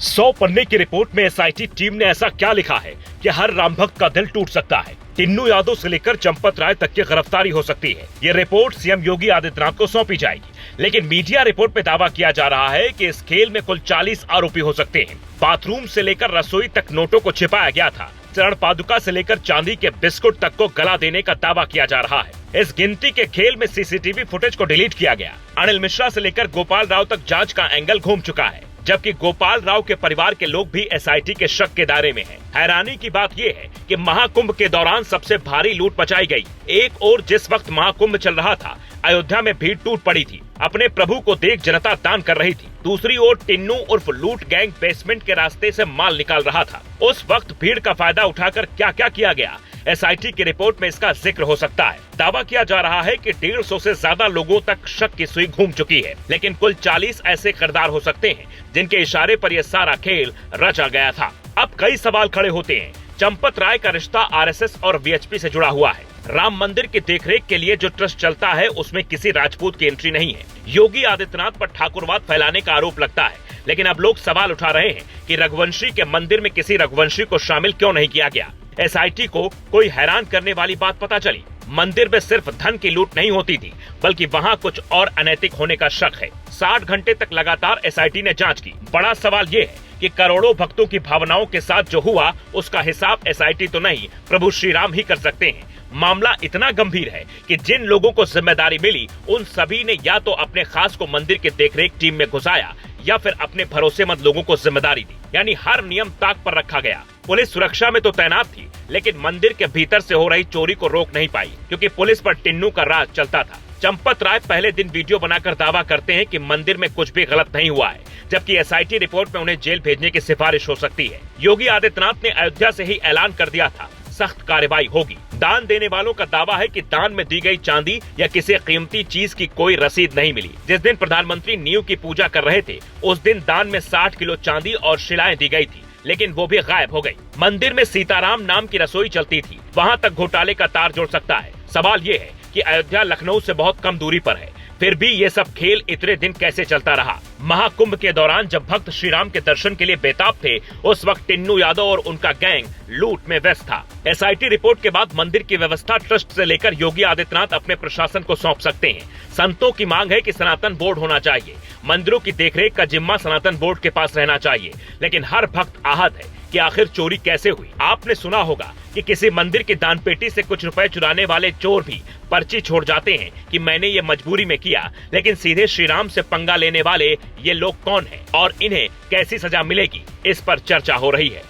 100 पन्ने की रिपोर्ट में एसआईटी टीम ने ऐसा क्या लिखा है कि हर राम भक्त का दिल टूट सकता है। टिन्नू यादव से लेकर चंपत राय तक की गिरफ्तारी हो सकती है। ये रिपोर्ट सीएम योगी आदित्यनाथ को सौंपी जाएगी, लेकिन मीडिया रिपोर्ट में दावा किया जा रहा है कि इस खेल में कुल 40 आरोपी हो सकते हैं। बाथरूम से लेकर रसोई तक नोटों को छिपाया गया था। चरण पादुका से लेकर चांदी के बिस्कुट तक को गला देने का दावा किया जा रहा है। इस गिनती के खेल में सीसीटीवी फुटेज को डिलीट किया गया। अनिल मिश्रा से लेकर गोपाल राव तक जांच का एंगल घूम चुका है, जबकि गोपाल राव के परिवार के लोग भी एसआईटी के शक के दायरे में हैं। हैरानी की बात यह है कि महाकुंभ के दौरान सबसे भारी लूट मचाई गई। एक ओर जिस वक्त महाकुंभ चल रहा था, अयोध्या में भीड़ टूट पड़ी थी, अपने प्रभु को देख जनता दान कर रही थी। दूसरी ओर टिन्नू उर्फ लूट गैंग बेसमेंट के रास्ते से माल निकाल रहा था। उस वक्त भीड़ का फायदा उठाकर क्या क्या किया गया, एसआईटी की रिपोर्ट में इसका जिक्र हो सकता है। दावा किया जा रहा है कि 150 से ज्यादा लोगों तक शक की सुई घूम चुकी है, लेकिन कुल 40 ऐसे किरदार हो सकते हैं जिनके इशारे पर यह सारा खेल रचा गया था। अब कई सवाल खड़े होते हैं। चंपत राय का रिश्ता आरएसएस और वीएचपी से जुड़ा हुआ है। राम मंदिर की देखरेख के लिए जो ट्रस्ट चलता है, उसमें किसी राजपूत की एंट्री नहीं है। योगी आदित्यनाथ पर ठाकुरवाद फैलाने का आरोप लगता है, लेकिन अब लोग सवाल उठा रहे हैं कि रघुवंशी के मंदिर में किसी रघुवंशी को शामिल क्यों नहीं किया गया। एसआईटी को कोई हैरान करने वाली बात पता चली। मंदिर में सिर्फ धन की लूट नहीं होती थी, बल्कि वहाँ कुछ और अनैतिक होने का शक है। 60 घंटे तक लगातार एसआईटी ने जांच की। बड़ा सवाल ये है कि करोड़ों भक्तों की भावनाओं के साथ जो हुआ, उसका हिसाब एसआईटी तो नहीं, प्रभु श्री राम ही कर सकते हैं। मामला इतना गंभीर है कि जिन लोगों को जिम्मेदारी मिली, उन सभी ने या तो अपने खास को मंदिर की देखरेख टीम में घुसाया या फिर अपने भरोसेमंद लोगों को जिम्मेदारी दी। यानी हर नियम ताक पर रखा गया। पुलिस सुरक्षा में तो तैनात थी, लेकिन मंदिर के भीतर से हो रही चोरी को रोक नहीं पाई, क्योंकि पुलिस पर टिन्नू का राज चलता था। चंपत राय पहले दिन वीडियो बनाकर दावा करते हैं कि मंदिर में कुछ भी गलत नहीं हुआ है, जबकि एसआईटी रिपोर्ट में उन्हें जेल भेजने की सिफारिश हो सकती है। योगी आदित्यनाथ ने अयोध्या से ही ऐलान कर दिया था, सख्त कार्रवाई होगी। दान देने वालों का दावा है कि दान में दी गई चांदी या किसी कीमती चीज की कोई रसीद नहीं मिली। जिस दिन प्रधानमंत्री नींव की पूजा कर रहे थे, उस दिन दान में 60 किलो चांदी और शिलाएं दी गई थी, लेकिन वो भी गायब हो गई। मंदिर में सीताराम नाम की रसोई चलती थी, वहाँ तक घोटाले का तार जुड़ सकता है। सवाल ये है कि अयोध्या लखनऊ से बहुत कम दूरी पर है, फिर भी ये सब खेल इतने दिन कैसे चलता रहा। महाकुंभ के दौरान जब भक्त श्री राम के दर्शन के लिए बेताब थे, उस वक्त टिन्नू यादव और उनका गैंग लूट में व्यस्त था। एसआईटी रिपोर्ट के बाद मंदिर की व्यवस्था ट्रस्ट से लेकर योगी आदित्यनाथ अपने प्रशासन को सौंप सकते हैं। संतों की मांग है कि सनातन बोर्ड होना चाहिए। मंदिरों की देखरेख का जिम्मा सनातन बोर्ड के पास रहना चाहिए, लेकिन हर भक्त आहत है कि आखिर चोरी कैसे हुई। आपने सुना होगा कि किसी मंदिर की दान पेटी से कुछ रुपए चुराने वाले चोर भी पर्ची छोड़ जाते हैं कि मैंने ये मजबूरी में किया, लेकिन सीधे श्री राम से पंगा लेने वाले ये लोग कौन हैं और इन्हें कैसी सजा मिलेगी, इस पर चर्चा हो रही है।